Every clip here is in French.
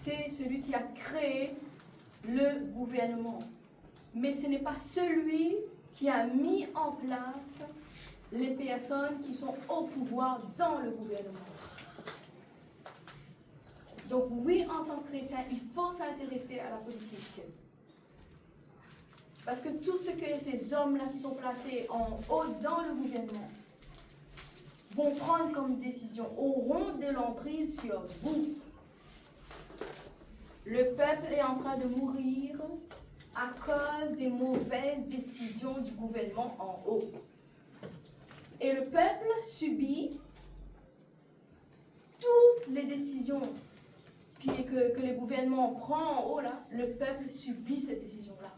c'est celui qui a créé le gouvernement. Mais ce n'est pas celui qui a mis en place les personnes qui sont au pouvoir dans le gouvernement. Donc oui, en tant que chrétien, il faut s'intéresser à la politique. Parce que tout ce que ces hommes-là qui sont placés en haut dans le gouvernement vont prendre comme décision, auront de l'emprise sur vous. Le peuple est en train de mourir à cause des mauvaises décisions du gouvernement en haut. Et le peuple subit toutes les décisions que le gouvernement prend en haut, là, le peuple subit ces décisions-là.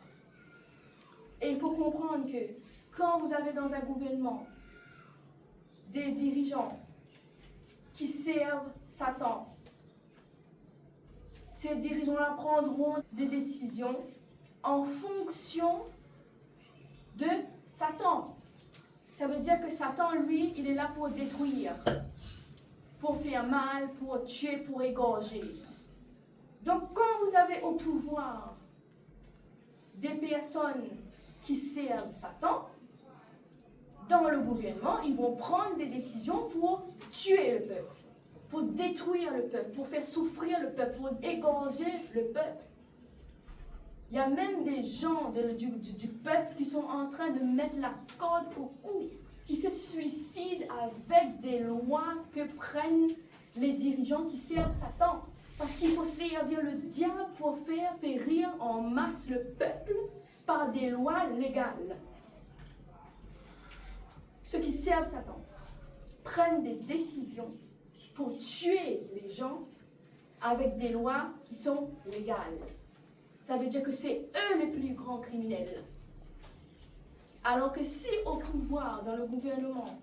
Et il faut comprendre que quand vous avez dans un gouvernement des dirigeants qui servent Satan, ces dirigeants-là prendront des décisions en fonction de Satan. Ça veut dire que Satan, lui, il est là pour détruire, pour faire mal, pour tuer, pour égorger. Donc quand vous avez au pouvoir des personnes qui servent Satan, dans le gouvernement, ils vont prendre des décisions pour tuer le peuple, pour détruire le peuple, pour faire souffrir le peuple, pour égorger le peuple. Il y a même des gens du peuple qui sont en train de mettre la corde au cou, qui se suicident avec des lois que prennent les dirigeants qui servent Satan. Parce qu'il faut servir le diable pour faire périr en masse le peuple par des lois légales. Ceux qui servent Satan prennent des décisions pour tuer les gens avec des lois qui sont légales. Ça veut dire que c'est eux les plus grands criminels. Alors que si au pouvoir, dans le gouvernement,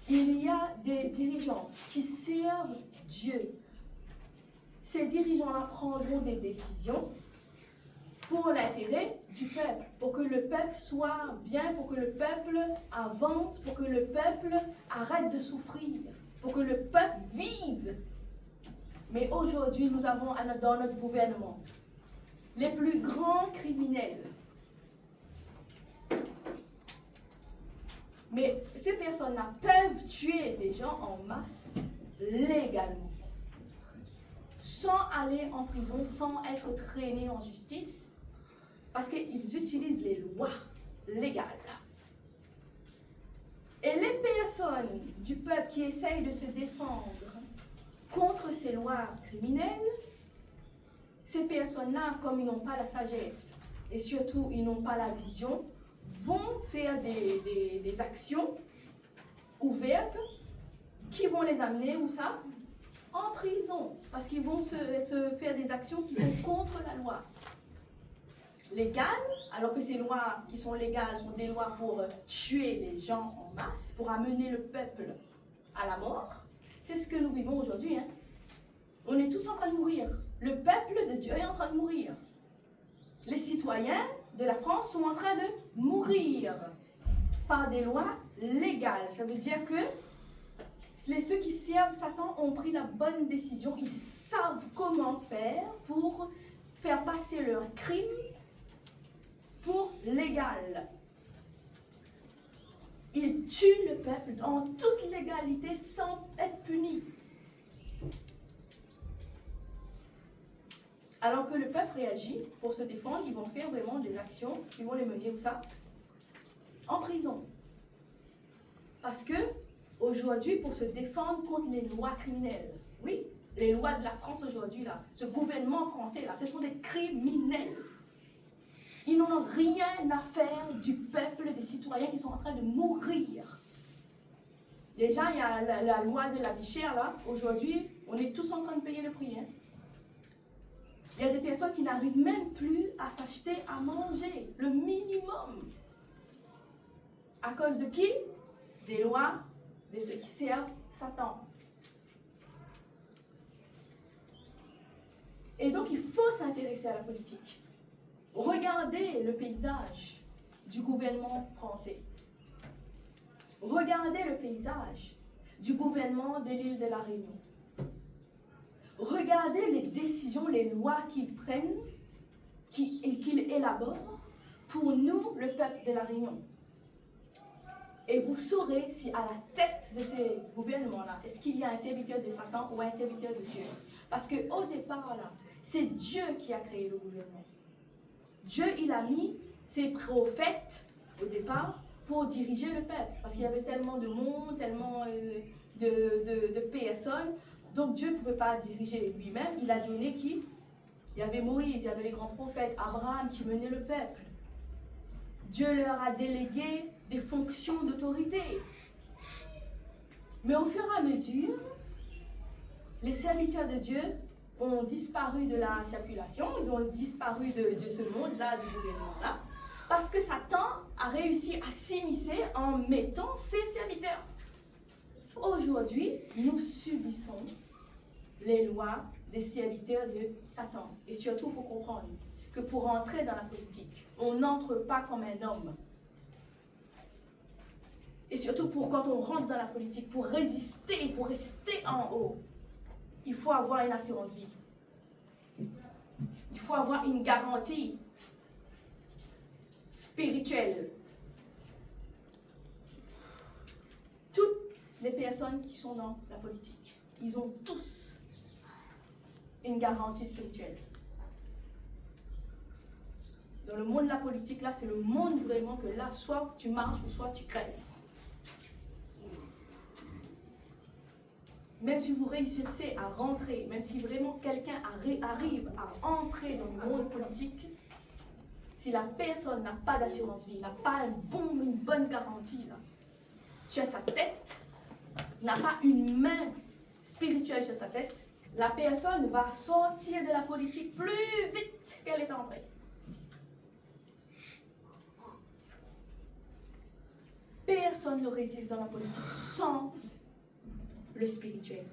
il y a des dirigeants qui servent Dieu, ces dirigeants-là prendront des décisions pour l'intérêt du peuple, pour que le peuple soit bien, pour que le peuple avance, pour que le peuple arrête de souffrir, pour que le peuple vive. Mais aujourd'hui, nous avons dans notre gouvernement les plus grands criminels. Mais ces personnes-là peuvent tuer des gens en masse légalement, sans aller en prison, sans être traînés en justice, parce qu'ils utilisent les lois légales. Et les personnes du peuple qui essayent de se défendre contre ces lois criminelles, ces personnes-là, comme ils n'ont pas la sagesse et surtout ils n'ont pas la vision, vont faire des actions ouvertes qui vont les amener, où ça? En prison, parce qu'ils vont se faire des actions qui sont contre la loi légale, alors que ces lois qui sont légales sont des lois pour tuer les gens en masse, pour amener le peuple à la mort. C'est ce que nous vivons aujourd'hui. Hein. On est tous en train de mourir. Le peuple de Dieu est en train de mourir. Les citoyens de la France sont en train de mourir par des lois légales. Ça veut dire que ceux qui servent Satan ont pris la bonne décision. Ils savent comment faire pour faire passer leur crime pour légal. Ils tuent le peuple en toute légalité sans être punis. Alors que le peuple réagit pour se défendre, ils vont faire vraiment des actions, ils vont les mener où ça? En prison. Parce que aujourd'hui, pour se défendre contre les lois criminelles, oui, les lois de la France aujourd'hui, là, ce gouvernement français, là, ce sont des criminels. Ils n'ont rien à faire du peuple, des citoyens qui sont en train de mourir. Déjà, il y a la loi de la vie chère, là. Aujourd'hui, on est tous en train de payer le prix. Hein. Il y a des personnes qui n'arrivent même plus à s'acheter à manger, le minimum. À cause de qui? Des lois de ceux qui servent Satan. Et donc, il faut s'intéresser à la politique. Regardez le paysage du gouvernement français. Regardez le paysage du gouvernement de l'île de la Réunion. regardez les décisions, les lois qu'ils prennent, qu'ils élaborent pour nous, le peuple de la Réunion. Et vous saurez si à la tête de ces gouvernements-là, est-ce qu'il y a un serviteur de Satan ou un serviteur de Dieu. Parce qu'au départ, là, c'est Dieu qui a créé le gouvernement. Dieu, il a mis ses prophètes, au départ, pour diriger le peuple. Parce qu'il y avait tellement de monde, tellement de personnes. Donc Dieu ne pouvait pas diriger lui-même. Il a donné qui? Il y avait Moïse, il y avait les grands prophètes, Abraham qui menait le peuple. Dieu leur a délégué des fonctions d'autorité. Mais au fur et à mesure, les serviteurs de Dieu ont disparu de la circulation, ils ont disparu de ce monde-là, du gouvernement-là, parce que Satan a réussi à s'immiscer en mettant ses serviteurs. Aujourd'hui, nous subissons les lois des serviteurs de Satan. Et surtout, il faut comprendre que pour entrer dans la politique, on n'entre pas comme un homme. Et surtout, quand on rentre dans la politique, pour résister, pour rester en haut, il faut avoir une assurance vie. Il faut avoir une garantie spirituelle. Toutes les personnes qui sont dans la politique, ils ont tous une garantie spirituelle. Dans le monde de la politique, là, c'est le monde vraiment que là, soit tu marches ou soit tu crèves. Même si vous réussissez à rentrer, même si vraiment quelqu'un arrive à entrer dans le monde politique, si la personne n'a pas d'assurance vie, n'a pas une bonne garantie là, sur sa tête, n'a pas une main spirituelle sur sa tête, la personne va sortir de la politique plus vite qu'elle est entrée. Personne ne résiste dans la politique sans le spirituel.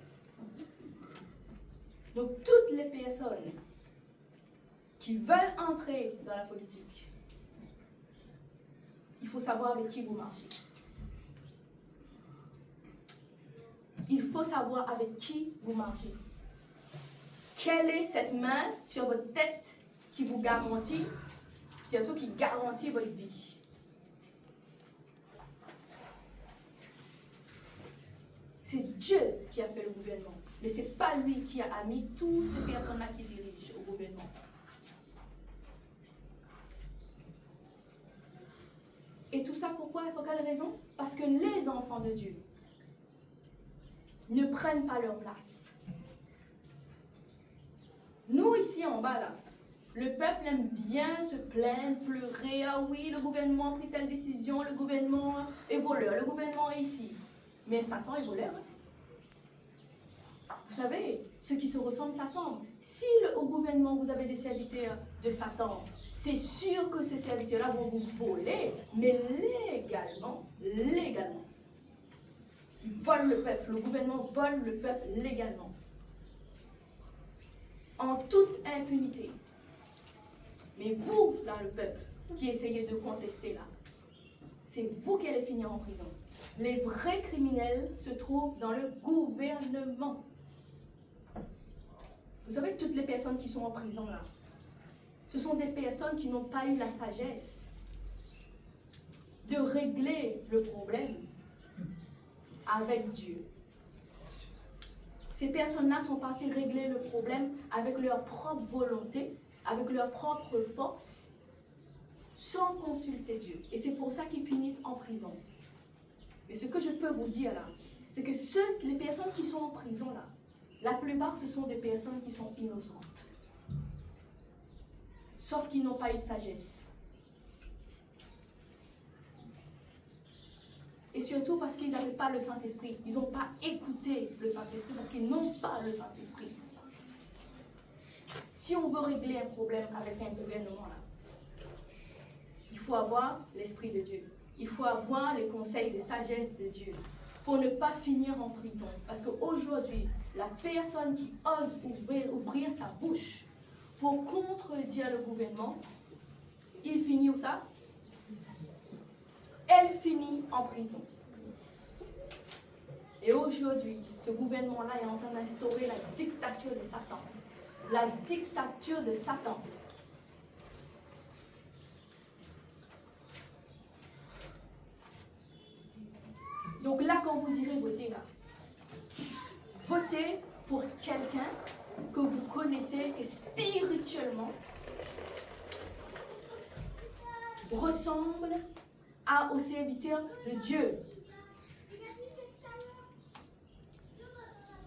Donc toutes les personnes qui veulent entrer dans la politique, il faut savoir avec qui vous marchez. Il faut savoir avec qui vous marchez. Quelle est cette main sur votre tête qui vous garantit, surtout qui garantit votre vie? C'est Dieu qui a fait le gouvernement, mais ce n'est pas lui qui a mis toutes ces personnes-là qui dirigent au gouvernement. Et tout ça pourquoi? Pour quelle raison? Parce que les enfants de Dieu ne prennent pas leur place. Nous, ici en bas, là, le peuple aime bien se plaindre, pleurer. Ah oui, le gouvernement a pris telle décision, le gouvernement est voleur, le gouvernement est ici. Mais Satan est voleur. Vous savez, ceux qui se ressemblent s'assemblent. Si au gouvernement, vous avez des serviteurs de Satan, c'est sûr que ces serviteurs-là vont vous voler, mais légalement. Ils volent le peuple. Le gouvernement vole le peuple légalement. En toute impunité. Mais vous, là, le peuple, qui essayez de contester là, c'est vous qui allez finir en prison. Les vrais criminels se trouvent dans le gouvernement. Vous savez, toutes les personnes qui sont en prison là, ce sont des personnes qui n'ont pas eu la sagesse de régler le problème avec Dieu. Ces personnes-là sont parties régler le problème avec leur propre volonté, avec leur propre force, sans consulter Dieu. Et c'est pour ça qu'ils finissent en prison. Mais ce que je peux vous dire là, c'est que les personnes qui sont en prison là, la plupart ce sont des personnes qui sont innocentes. Sauf qu'ils n'ont pas eu de sagesse. Et surtout parce qu'ils n'avaient pas le Saint-Esprit. Ils n'ont pas écouté le Saint-Esprit parce qu'ils n'ont pas le Saint-Esprit. Si on veut régler un problème avec un gouvernement là, il faut avoir l'Esprit de Dieu. Il faut avoir les conseils de sagesse de Dieu pour ne pas finir en prison. Parce qu'aujourd'hui, la personne qui ose ouvrir sa bouche pour contredire le gouvernement, il finit où ça? Elle finit en prison. Et aujourd'hui, ce gouvernement-là est en train d'instaurer la dictature de Satan. La dictature de Satan. Donc là, quand vous irez voter, là, votez pour quelqu'un que vous connaissez et spirituellement ressemble au serviteur de Dieu.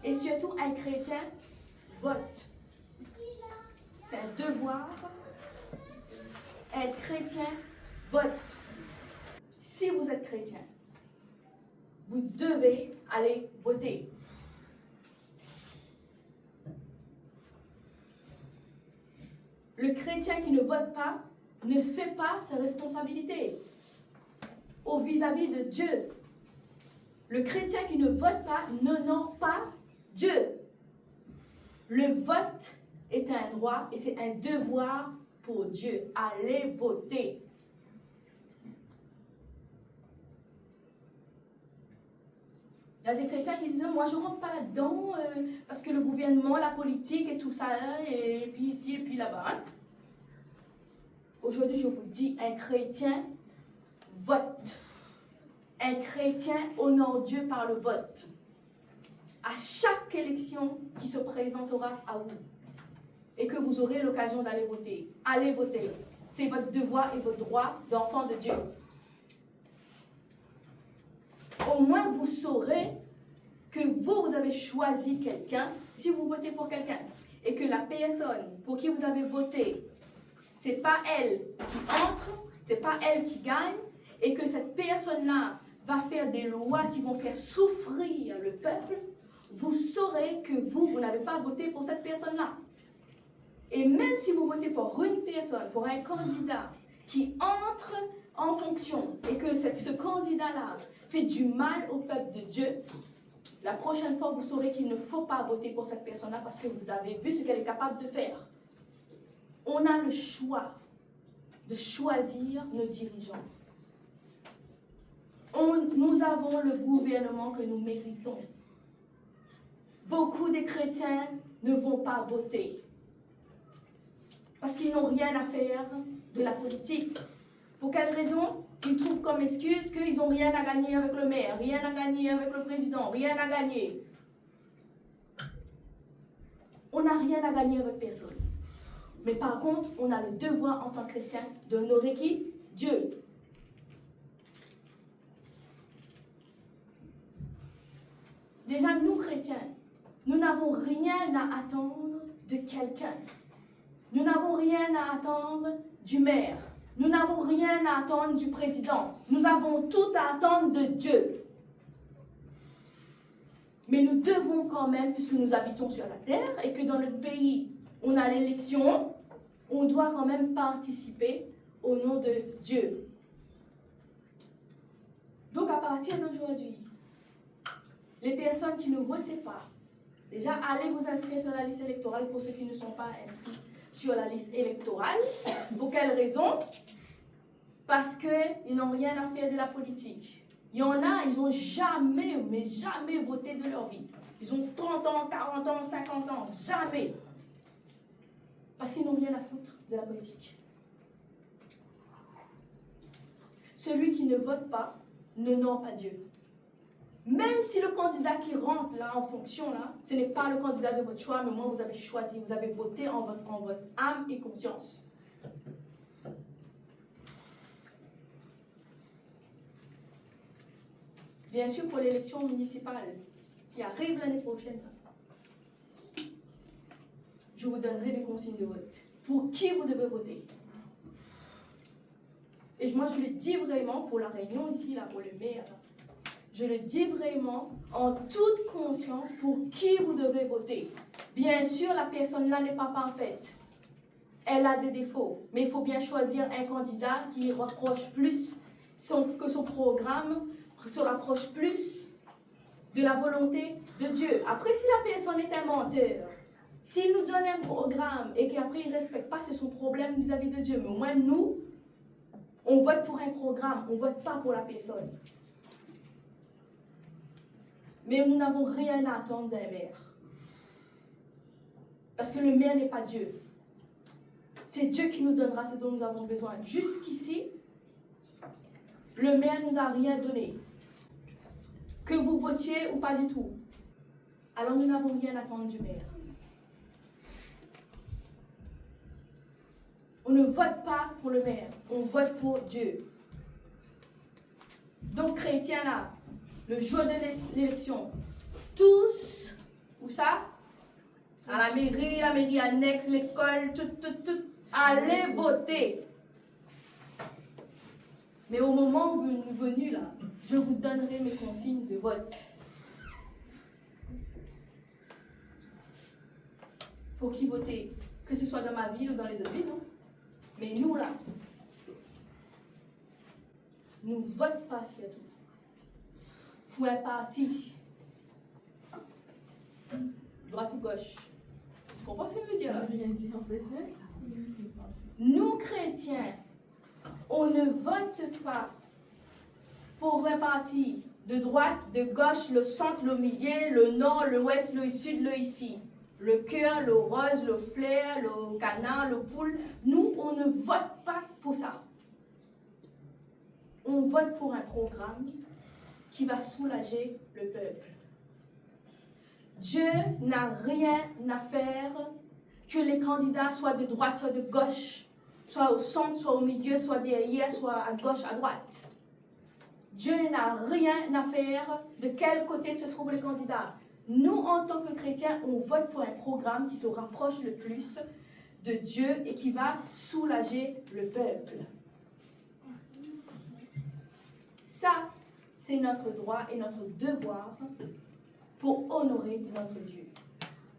Et surtout, un chrétien vote. C'est un devoir. Être chrétien vote. Si vous êtes chrétien, vous devez aller voter. Le chrétien qui ne vote pas ne fait pas ses responsabilités au vis-à-vis de Dieu. Le chrétien qui ne vote pas n'honore pas Dieu. Le vote est un droit et c'est un devoir pour Dieu. Allez voter. Il y a des chrétiens qui disent, moi je ne rentre pas là-dedans parce que le gouvernement, la politique et tout ça, et puis ici et puis là-bas. Hein? Aujourd'hui, je vous dis, un chrétien vote. Un chrétien honore Dieu par le vote. À chaque élection qui se présentera à vous et que vous aurez l'occasion d'aller voter, allez voter. C'est votre devoir et votre droit d'enfant de Dieu. Au moins, vous saurez que vous avez choisi quelqu'un. Si vous votez pour quelqu'un et que la personne pour qui vous avez voté, ce n'est pas elle qui entre, ce n'est pas elle qui gagne, et que cette personne-là va faire des lois qui vont faire souffrir le peuple, vous saurez que vous n'avez pas voté pour cette personne-là. Et même si vous votez pour une personne, pour un candidat qui entre en fonction et que ce candidat-là fait du mal au peuple de Dieu, la prochaine fois, vous saurez qu'il ne faut pas voter pour cette personne-là parce que vous avez vu ce qu'elle est capable de faire. On a le choix de choisir nos dirigeants. Nous avons le gouvernement que nous méritons. Beaucoup de chrétiens ne vont pas voter parce qu'ils n'ont rien à faire de la politique. Pour quelle raison? Ils trouvent comme excuse qu'ils n'ont rien à gagner avec le maire, rien à gagner avec le président, rien à gagner. On n'a rien à gagner avec personne. Mais par contre, on a le devoir en tant que chrétien d'honorer qui? Dieu. Déjà, nous chrétiens, nous n'avons rien à attendre de quelqu'un. Nous n'avons rien à attendre du maire. Nous n'avons rien à attendre du président. Nous avons tout à attendre de Dieu. Mais nous devons quand même, puisque nous habitons sur la terre et que dans notre pays, on a l'élection, on doit quand même participer au nom de Dieu. Donc à partir d'aujourd'hui, les personnes qui ne votaient pas, déjà allez vous inscrire sur la liste électorale pour ceux qui ne sont pas inscrits sur la liste électorale. Pour quelle raison? Parce qu'ils n'ont rien à faire de la politique. Il y en a, ils n'ont jamais, mais jamais voté de leur vie. Ils ont 30 ans, 40 ans, 50 ans, jamais. Parce qu'ils n'ont rien à foutre de la politique. Celui qui ne vote pas n'honore pas Dieu. Même si le candidat qui rentre là en fonction, là, ce n'est pas le candidat de votre choix, mais moi vous avez choisi, vous avez voté en votre âme et conscience. Bien sûr, pour l'élection municipale qui arrive l'année prochaine, je vous donnerai des consignes de vote. Pour qui vous devez voter. Et moi, je le dis vraiment pour la réunion ici, là, pour le maire. Je le dis vraiment en toute conscience pour qui vous devez voter. Bien sûr, la personne-là n'est pas parfaite. Elle a des défauts. Mais il faut bien choisir un candidat qui rapproche plus, que son programme se rapproche plus de la volonté de Dieu. Après, si la personne est un menteur, s'il nous donne un programme et qu'après il ne respecte pas, c'est son problème vis-à-vis de Dieu. Mais au moins, nous, on vote pour un programme, on ne vote pas pour la personne. Mais nous n'avons rien à attendre d'un maire. Parce que le maire n'est pas Dieu. C'est Dieu qui nous donnera ce dont nous avons besoin. Jusqu'ici, le maire ne nous a rien donné. Que vous votiez ou pas du tout. Alors nous n'avons rien à attendre du maire. On ne vote pas pour le maire, on vote pour Dieu. Donc chrétiens là, le jour de l'élection, tous, où ça? À la mairie annexe, l'école, tout, allez voter. Mais au moment venu là, je vous donnerai mes consignes de vote. Pour qui voter? Que ce soit dans ma ville ou dans les autres villes, non? Mais nous là, nous votons pas sur tout. Pour un parti. Droite ou gauche. Tu comprends ce que je veux dire là? Nous chrétiens, on ne vote pas pour un parti de droite, de gauche, le centre, le milieu, le nord, le ouest, le sud, le ici. Le cœur, le rose, le flair, le canard, le poule. Nous, on ne vote pas pour ça. On vote pour un programme qui va soulager le peuple. Dieu n'a rien à faire que les candidats soient de droite, soit de gauche, soit au centre, soit au milieu, soit derrière, soit à gauche, à droite. Dieu n'a rien à faire de quel côté se trouvent les candidats. Nous, en tant que chrétiens, on vote pour un programme qui se rapproche le plus de Dieu et qui va soulager le peuple. Ça, c'est notre droit et notre devoir pour honorer notre Dieu.